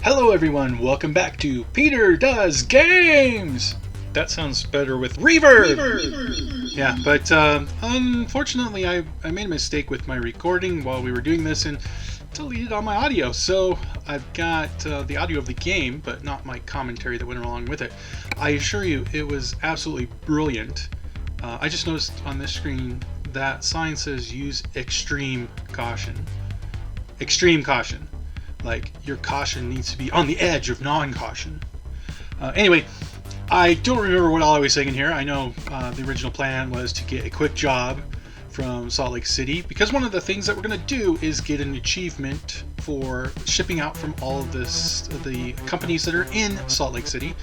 Hello everyone, welcome back to Peter Does Games! That sounds better with reverb! Yeah, but unfortunately I made a mistake with my recording while we were doing this and deleted all my audio. So I've got the audio of the game, but not my commentary that went along with it. I assure you, it was absolutely brilliant. I just noticed on this screen that sign says use extreme caution. Extreme caution. Like, your caution needs to be on the edge of non-caution. Anyway, I don't remember what all I was saying in here. I know the original plan was to get a quick job from Salt Lake City, because one of the things that we're going to do is get an achievement for shipping out from all of the companies that are in Salt Lake City.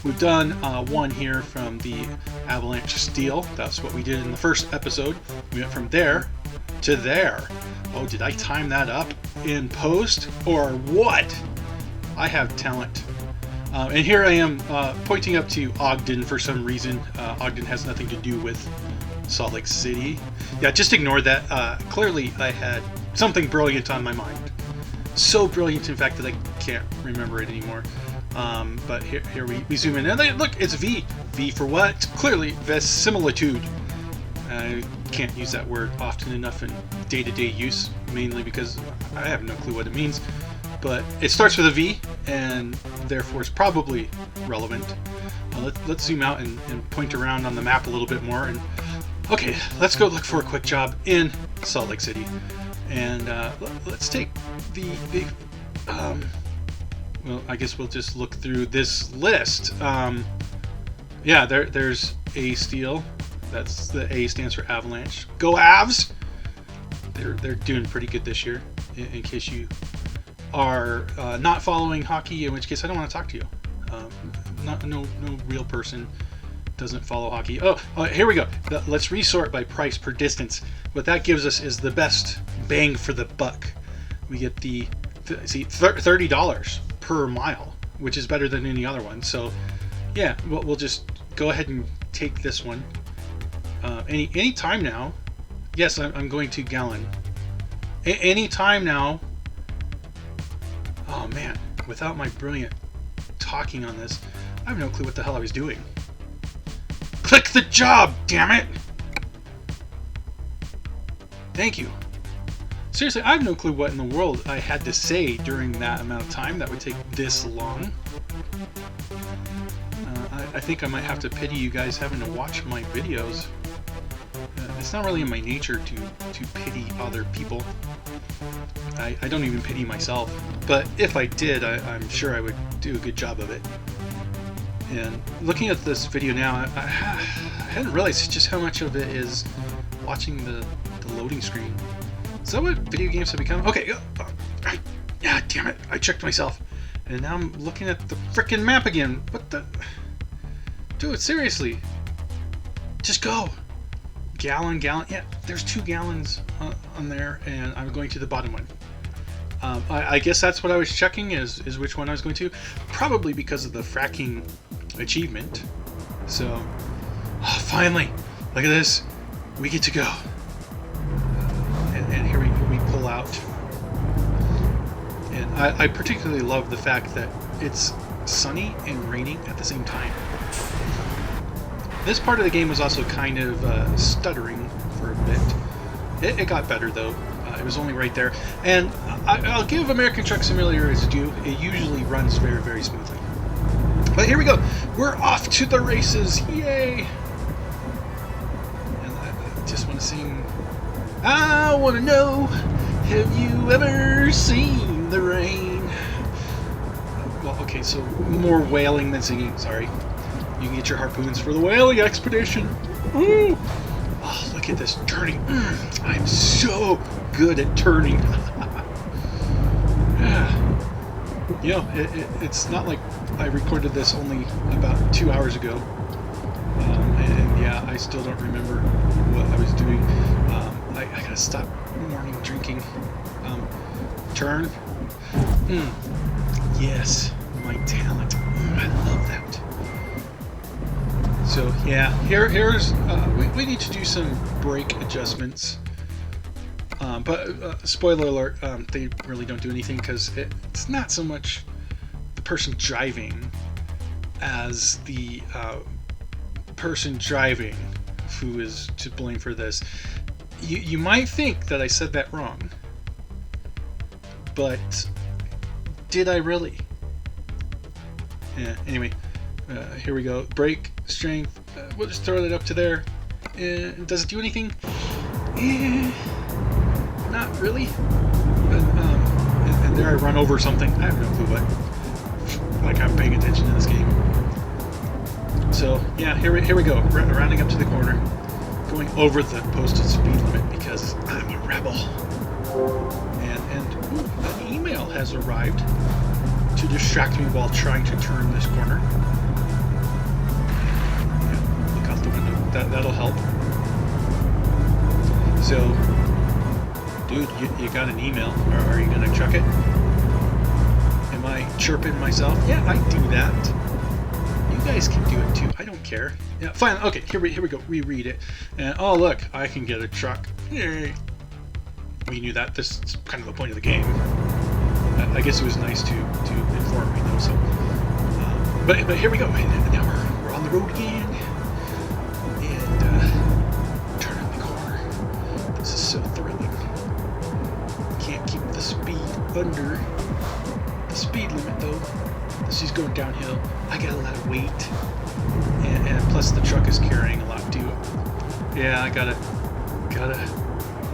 We've done one here from the Avalanche Steel. That's what we did in the first episode. We went from there to there. Oh, did I time that up in post or what? I have talent. And here I am pointing up to Ogden for some reason. Ogden has nothing to do with Salt Lake City. Yeah, just ignore that. Clearly I had something brilliant on my mind. So brilliant, in fact, that I can't remember it anymore. But here we zoom in. And look, it's V. V for what? Clearly, verisimilitude. I can't use that word often enough in day-to-day use, mainly because I have no clue what it means. But it starts with a V, and therefore is probably relevant. Let's zoom out and point around on the map a little bit more. And okay, let's go look for a quick job in Salt Lake City. And let's take the well, I guess we'll just look through this list. Yeah, there's A Steel. That's the A stands for Avalanche. Go Avs! They're doing pretty good this year. In case you are not following hockey, in which case I don't want to talk to you. No real person doesn't follow hockey. Oh, here we go. Let's resort by price per distance. What that gives us is the best bang for the buck. We get the $30 per mile, which is better than any other one. So yeah, we'll just go ahead and take this one. Any time now. Yes, I'm going to gallon. Any time now. Oh man, without my brilliant talking on this, I have no clue what the hell I was doing. Click the job, damn it! Thank you. Seriously, I have no clue what in the world I had to say during that amount of time that would take this long. I think I might have to pity you guys having to watch my videos. It's not really in my nature to pity other people. I don't even pity myself. But if I did, I'm sure I would do a good job of it. And looking at this video now, I hadn't realized just how much of it is watching the loading screen. Is that what video games have become? Okay, yeah, damn it, I tricked myself. And now I'm looking at the frickin' map again. What the? Dude, seriously. Just go. Gallon. Yeah, there's 2 gallons on there, and I'm going to the bottom one. I guess that's what I was checking, is which one I was going to. Probably because of the fracking achievement. So, finally, look at this. We get to go. And here we pull out. And I particularly love the fact that it's sunny and raining at the same time. This part of the game was also kind of stuttering for a bit. It got better though. It was only right there. And I'll give American Truck Simulator its due. It usually runs very, very smoothly. But here we go. We're off to the races. Yay! And I just want to sing. I want to know, have you ever seen the rain? Well, okay, so more wailing than singing. Sorry. You can get your harpoons for the whaling expedition. Woo! Oh, look at this turning. I'm so good at turning. You know, it's not like I recorded this only about 2 hours ago. And yeah, I still don't remember what I was doing. I gotta stop morning drinking. Turn. Yes, my talent. I love that. So yeah, here's we need to do some brake adjustments. But spoiler alert, they really don't do anything because it's not so much person driving as the person driving who is to blame for this. You might think that I said that wrong, but did I really? Yeah, anyway, here we go. Brake, strength, we'll just throw that up to there. Does it do anything? Not really. And there I run over something. I have no clue what. Like I'm paying attention to this game. So, yeah, here we go. Rounding up to the corner. Going over the posted speed limit because I'm a rebel. And an email has arrived to distract me while trying to turn this corner. Yeah, look out the window. That'll help. So, dude, you got an email. Are you gonna chuck it? Am I chirping myself? Yeah, I do that. You guys can do it too. I don't care. Yeah, fine. Okay, here we go. We read it, and oh look, I can get a truck. Yay! We knew that. This is kind of the point of the game. I guess it was nice to inform me though. So, but here we go. And now we're on the road again, and turning the corner. This is so thrilling. Can't keep the speed under the speed limit though. This is going downhill. I got a lot of weight, and plus the truck is carrying a lot too. Yeah, I gotta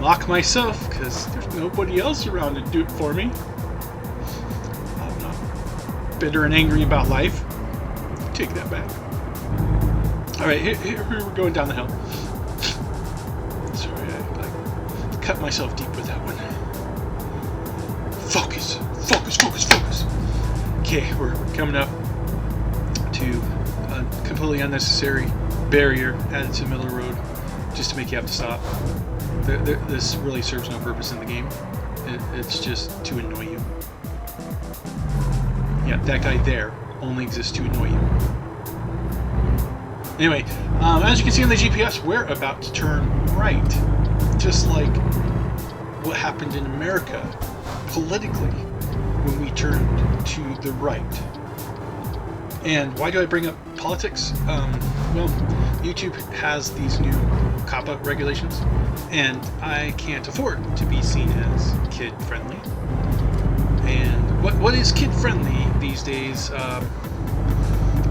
lock myself because there's nobody else around to do it for me. I'm not bitter and angry about life. Take that back. All right, here we're going down the hill. Sorry, I cut myself deep with that one. Focus. Okay, we're coming up to a completely unnecessary barrier added to the middle of the road just to make you have to stop. This really serves no purpose in the game. It's just to annoy you. Yeah, that guy there only exists to annoy you. Anyway, as you can see on the GPS, we're about to turn right. Just like what happened in America politically when we turned to the right. And why do I bring up politics? Well, YouTube has these new COPPA regulations, and I can't afford to be seen as kid-friendly. And what is kid-friendly these days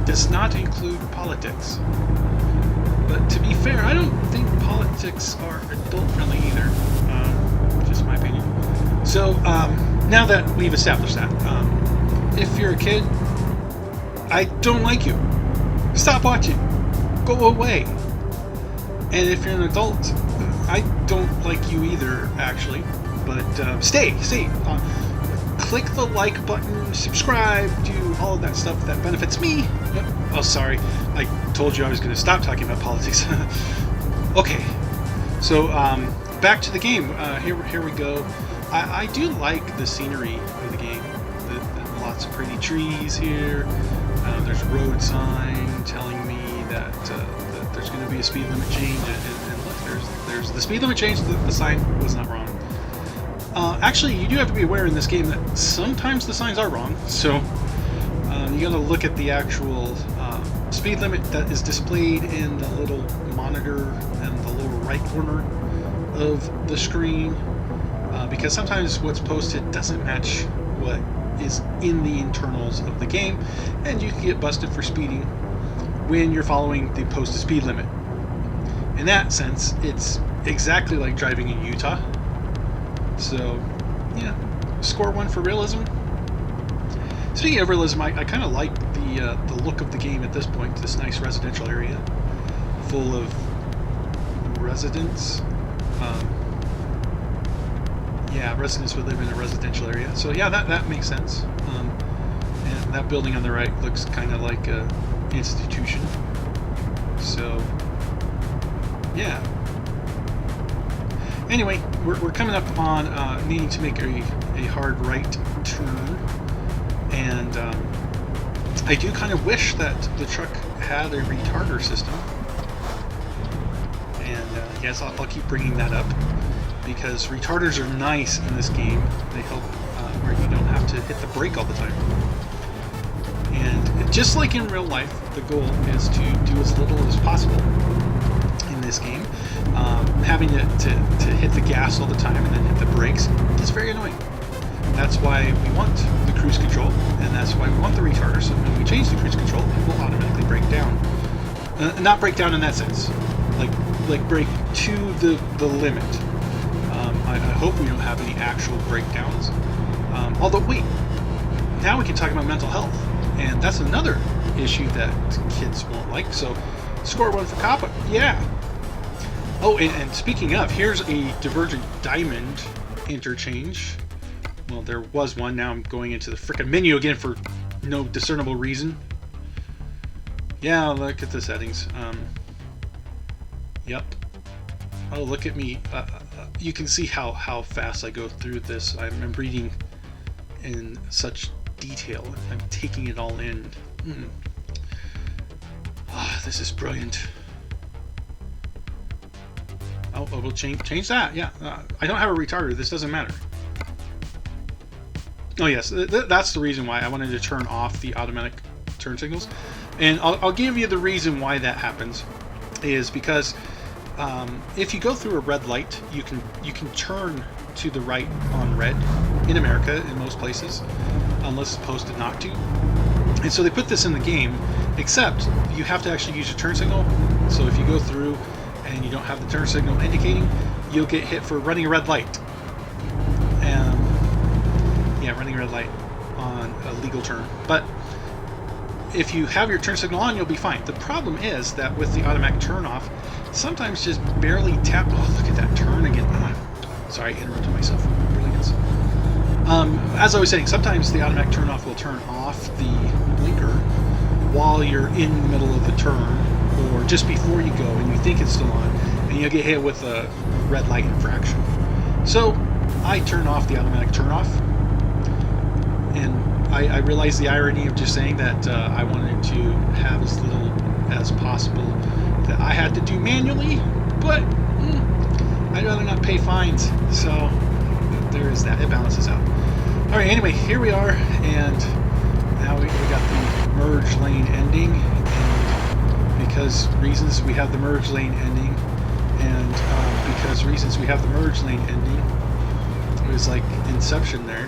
does not include politics. But to be fair, I don't think politics are adult-friendly either. Just my opinion. So, now that we've established that, if you're a kid, I don't like you. Stop watching. Go away. And if you're an adult, I don't like you either, actually. But stay. Click the like button, subscribe, do all of that stuff that benefits me. Oh, sorry. I told you I was going to stop talking about politics. Okay. So, back to the game. Here we go. I do like the scenery of the game. Lots of pretty trees here. There's a road sign telling me that there's going to be a speed limit change, and look, there's the speed limit change. The sign was not wrong. Actually, you do have to be aware in this game that sometimes the signs are wrong. So you got to look at the actual speed limit that is displayed in the little monitor in the lower right corner of the screen, because sometimes what's posted doesn't match what is in the internals of the game, and you can get busted for speeding when you're following the posted speed limit. In that sense, it's exactly like driving in Utah. So, yeah, score 1 for realism. Speaking of realism, I kind of like the look of the game at this point. This nice residential area full of residents. Yeah, residents would live in a residential area. So yeah, that makes sense. And that building on the right looks kind of like a institution. So yeah. Anyway, we're coming up on needing to make a hard right turn, and I do kind of wish that the truck had a retarder system. And yes, I'll keep bringing that up, because retarders are nice in this game. They help where you don't have to hit the brake all the time. And just like in real life, the goal is to do as little as possible in this game. Having to hit the gas all the time and then hit the brakes is very annoying. That's why we want the cruise control, and that's why we want the retarder, so when we change the cruise control, it will automatically break down. Not break down in that sense, like break to the limit. I hope we don't have any actual breakdowns. Although, wait, now we can talk about mental health, and that's another issue that kids won't like, so score 1 for Kappa. Yeah. Oh, and speaking of, here's a Divergent Diamond interchange. Well, there was one. Now I'm going into the frickin' menu again for no discernible reason. Yeah, look at the settings. Yep. Oh, look at me. You can see how fast I go through this. I'm reading in such detail. I'm taking it all in. This is brilliant. Oh, we'll change that. Yeah, I don't have a retarder. This doesn't matter. Oh yes, that's the reason why I wanted to turn off the automatic turn signals, and I'll give you the reason why that happens. Is because if you go through a red light, you can turn to the right on red in America in most places, unless it's posted not to. And so they put this in the game, except you have to actually use your turn signal. So if you go through and you don't have the turn signal indicating, you'll get hit for running a red light. Yeah, running a red light on a legal turn. But if you have your turn signal on, you'll be fine. The problem is that with the automatic turn off, sometimes just barely tap. Oh, look at that turn again. Sorry, I interrupted myself. Brilliance. As I was saying, sometimes the automatic turn off will turn off the blinker while you're in the middle of the turn, or just before you go and you think it's still on, and you'll get hit with a red light infraction. So I turn off the automatic turn off. And I realized the irony of just saying that I wanted to have as little as possible that I had to do manually, but I'd rather not pay fines, so there is that. It balances out. Alright, anyway, here we are, and now we got the merge lane ending, and because reasons we have the merge lane ending, and because reasons we have the merge lane ending, it was like Inception there.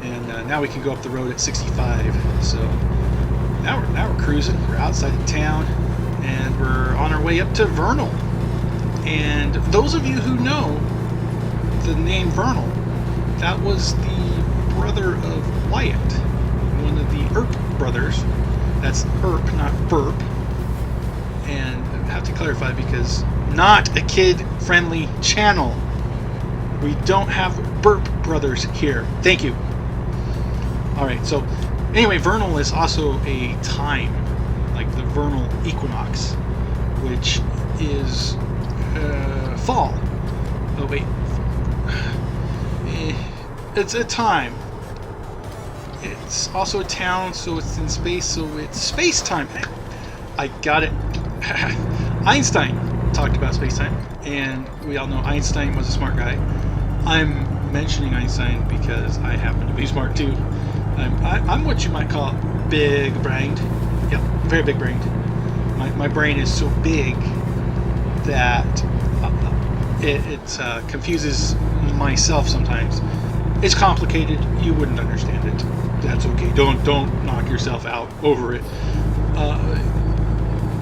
And now we can go up the road at 65. So now we're cruising. We're outside of town, and we're on our way up to Vernal. And those of you who know the name Vernal, that was the brother of Wyatt, one of the Earp brothers. That's Earp, not Burp. And I have to clarify because not a kid-friendly channel. We don't have Burp brothers here. Thank you. Alright, so anyway, vernal is also a time, like the vernal equinox, which is fall. Oh wait, it's a time. It's also a town, so it's in space, so it's space-time. I got it. Einstein talked about space-time, and we all know Einstein was a smart guy. I'm mentioning Einstein because I happen to be smart too. I'm what you might call big-brained. Yep, very big-brained. My brain is so big that it confuses myself sometimes. It's complicated. You wouldn't understand it. That's okay. Don't knock yourself out over it.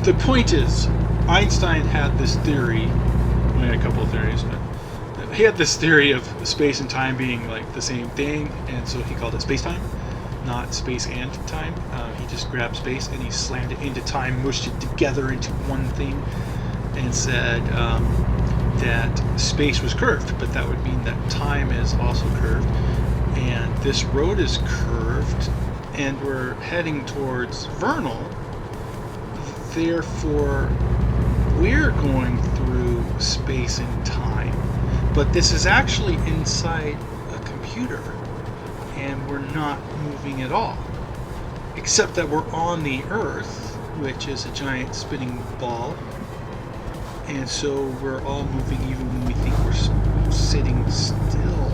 The point is, Einstein had this theory. Well, he had a couple of theories, but he had this theory of space and time being like the same thing, and so he called it space-time, not space and time. He just grabbed space and he slammed it into time, mushed it together into one thing, and said that space was curved, but that would mean that time is also curved, and this road is curved, and we're heading towards vernal, therefore we're going through space and time. But this is actually inside a computer, and we're not moving at all. Except that we're on the Earth, which is a giant spinning ball, and so we're all moving even when we think we're sitting still.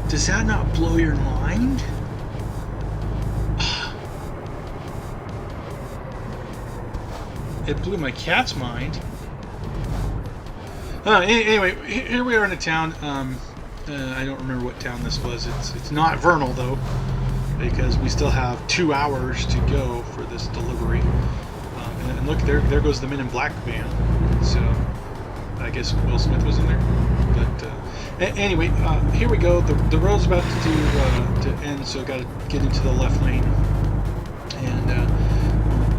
Does that not blow your mind? it blew my cat's mind. Anyway, here we are in a town. I don't remember what town this was. It's not Vernal though, because we still have 2 hours to go for this delivery. And look, there goes the Men in Black van. So I guess Will Smith was in there. But anyway, here we go. The road's about to end, so got to get into the left lane, and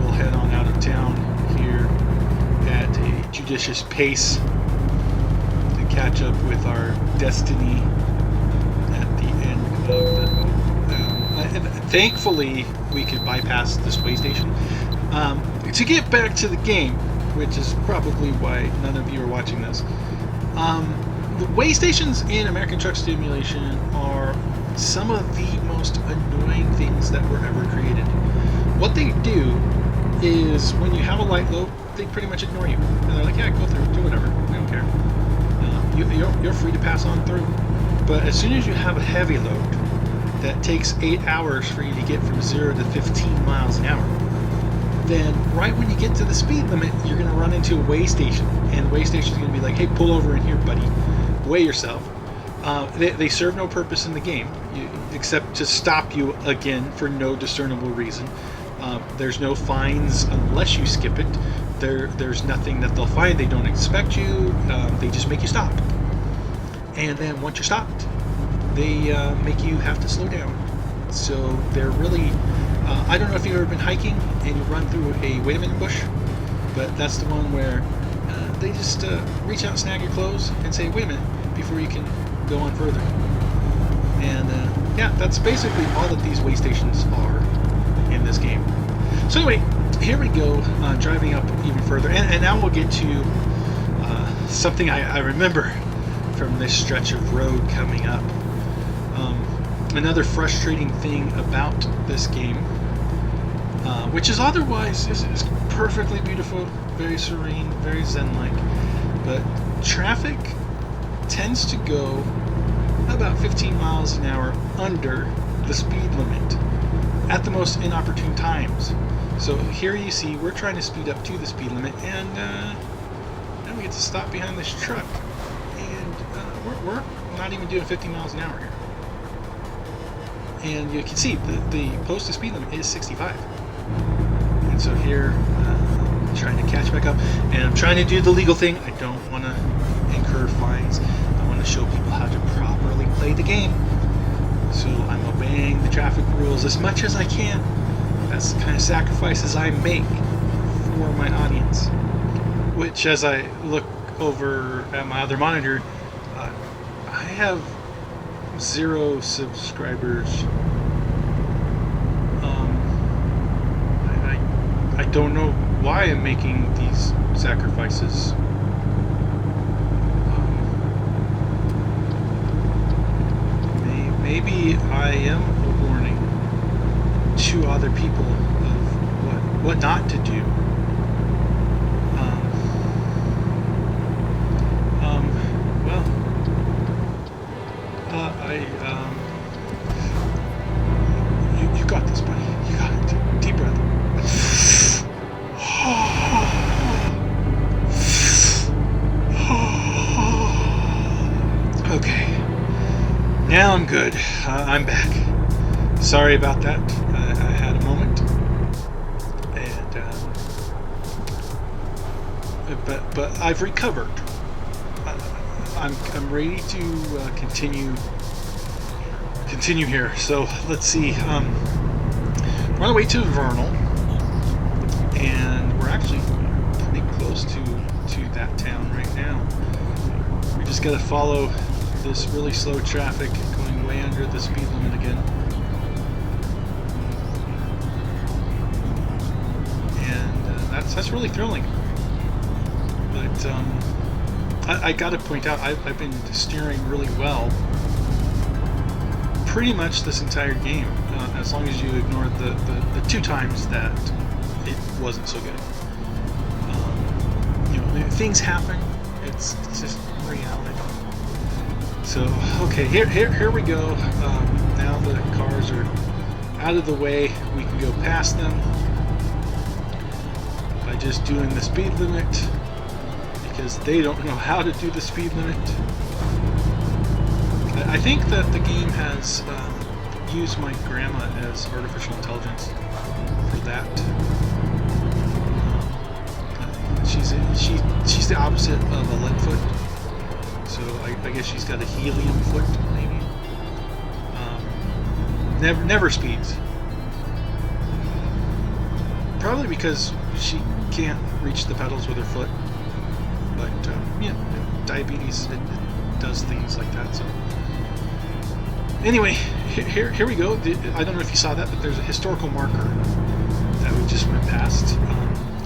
we'll head on out of town here at a judicious pace to catch up with our destiny at the end of the. And thankfully, we could bypass this way station to get back to the game, which is probably why none of you are watching this. The way stations in American Truck Simulation are some of the most annoying things that were ever created. What they do is, when you have a light load, they pretty much ignore you. And they're like, yeah, go through, do whatever, we don't care. You're free to pass on through. But as soon as you have a heavy load that takes 8 hours for you to get from 0 to 15 miles an hour, then right when you get to the speed limit, you're going to run into a weigh station. And the weigh station is going to be like, hey, pull over in here, buddy. Weigh yourself. They serve no purpose in the game, except to stop you again for no discernible reason. There's no fines unless you skip it. There's nothing that they'll find. They don't expect you. They just make you stop. And then once you're stopped, they make you have to slow down. So they're really... I don't know if you've ever been hiking and you run through a wait a minute bush, but that's the one where they just reach out and snag your clothes and say, wait a minute, before you can go on further. And yeah, that's basically all that these way stations are in this game. So anyway, here we go, driving up even further. And now we'll get to something I remember from this stretch of road coming up. Another frustrating thing about this game, which is otherwise is perfectly beautiful, very serene, very zen-like, but traffic tends to go about 15 miles an hour under the speed limit at the most inopportune times. So here you see we're trying to speed up to the speed limit, and then we get to stop behind this truck, and we're not even doing 50 miles an hour here. And you can see the posted speed limit is 65. And so here, I'm trying to catch back up, and I'm trying to do the legal thing. I don't want to incur fines. I want to show people how to properly play the game. So I'm obeying the traffic rules as much as I can. That's the kind of sacrifices I make for my audience. Which, as I look over at my other monitor, I have 0 subscribers. I don't know why I'm making these sacrifices. Maybe I am a warning to other people of what not to do. You got this, buddy. You got it. Deep breath. Okay. Now I'm good. I'm back. Sorry about that. I had a moment. And but I've recovered. I'm ready to continue here. So let's see. We're on the way to Vernal, and we're actually pretty close to that town right now. We just got to follow this really slow traffic going way under the speed limit again. And that's really thrilling. But I got to point out, I've been steering really well pretty much this entire game, as long as you ignore the 2 times that it wasn't so good. Things happen. It's just reality. So okay, here we go. Now the cars are out of the way. We can go past them by just doing the speed limit because they don't know how to do the speed limit. I think that the game has used my grandma as artificial intelligence for that. She's the opposite of a lead foot, so I guess she's got a helium foot, maybe. Never speeds. Probably because she can't reach the pedals with her foot. But yeah, diabetes it does things like that. So anyway, here we go. I don't know if you saw that, but there's a historical marker that we just went past.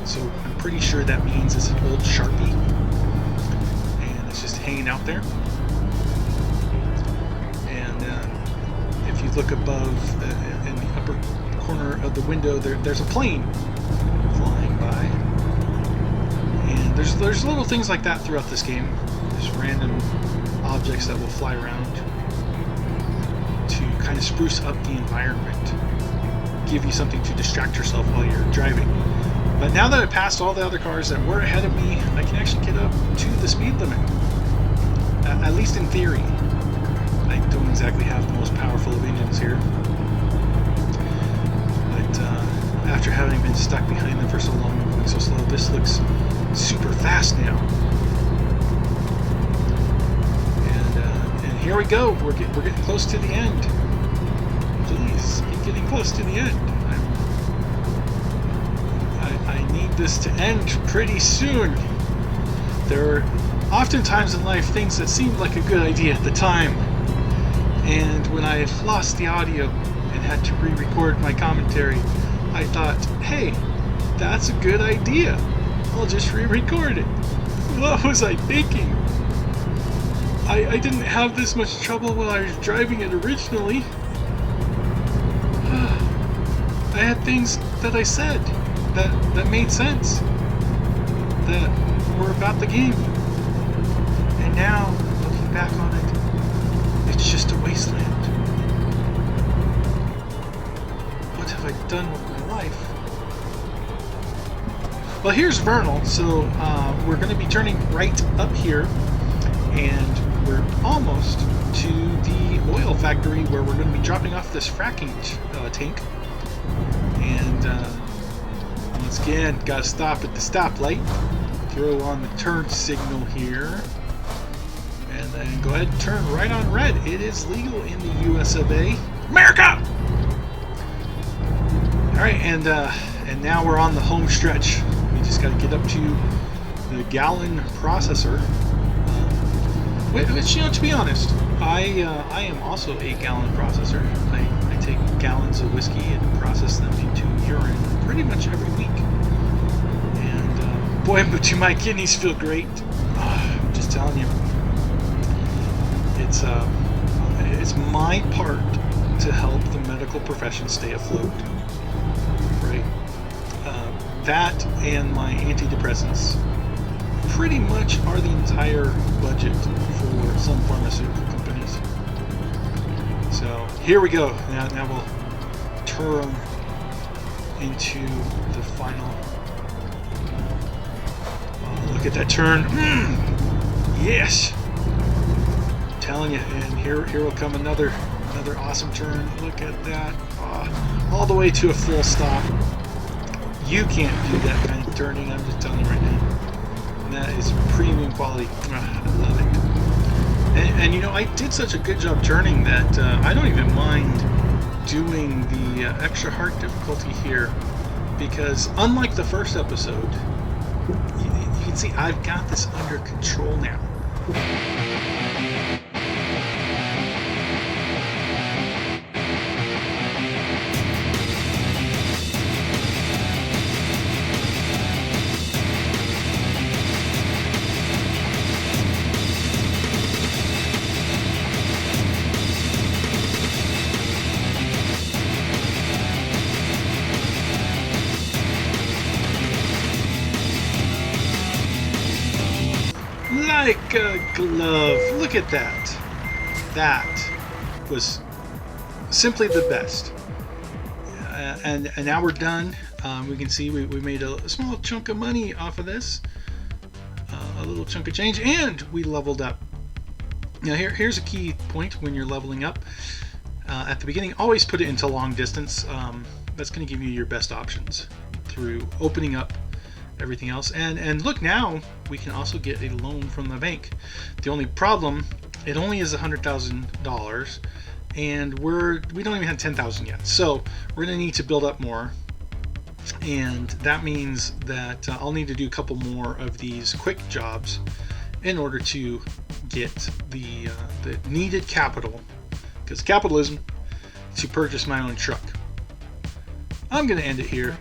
So I'm pretty sure that means it's an old Sharpie, and it's just hanging out there. And if you look above in the upper corner of the window, there's a plane flying by. And there's little things like that throughout this game. There's random objects that will fly around to kind of spruce up the environment, give you something to distract yourself while you're driving. But now that I passed all the other cars that were ahead of me, I can actually get up to the speed limit. At least in theory. I don't exactly have the most powerful of engines here. But after having been stuck behind them for so long and going so slow, this looks super fast now. And here we go. We're getting close to the end. Please, keep getting close to the end. I need this to end pretty soon. There are oftentimes in life things that seemed like a good idea at the time, and when I lost the audio and had to re-record my commentary, I thought, hey, that's a good idea. I'll just re-record it. What was I thinking? I didn't have this much trouble when I was driving it originally. I had things that I said that made sense, that were about the game. And now, looking back on it, it's just a wasteland. What have I done with my life? Well, here's Vernal, so we're going to be turning right up here, and we're almost to the oil factory where we're going to be dropping off this fracking tank. And once again, got to stop at the stoplight, throw on the turn signal here, and then go ahead and turn right on red. It is legal in the US of A. America! Alright, and now we're on the home stretch. We just got to get up to the gallon processor. Which, to be honest, I am also a gallon processor. I take gallons of whiskey and process them into urine pretty much every week. And boy, do my kidneys feel great. I'm just telling you. It's my part to help the medical profession stay afloat. Right? That and my antidepressants pretty much are the entire budget for some pharmaceutical companies. So here we go. Now we'll turn into the final. Oh, look at that turn. Yes. I'm telling you. And here will come another awesome turn. Look at that. All the way to a full stop. You can't do that kind of turning. I'm just telling you right now. That is premium quality. I love it. And you know, I did such a good job turning that I don't even mind doing the extra hard difficulty here, because unlike the first episode, you can see I've got this under control now. Like a glove. Look at that. That was simply the best. And now we're done. We can see we made a small chunk of money off of this, a little chunk of change, and we leveled up. Now here's a key point when you're leveling up. At the beginning, always put it into long distance. That's going to give you your best options through opening up everything else. And look, now we can also get a loan from the bank. The only problem, it only is $100,000, and we don't even have 10,000 yet. So we're going to need to build up more, and that means that I'll need to do a couple more of these quick jobs in order to get the needed capital, because capitalism, to purchase my own truck. I'm going to end it here.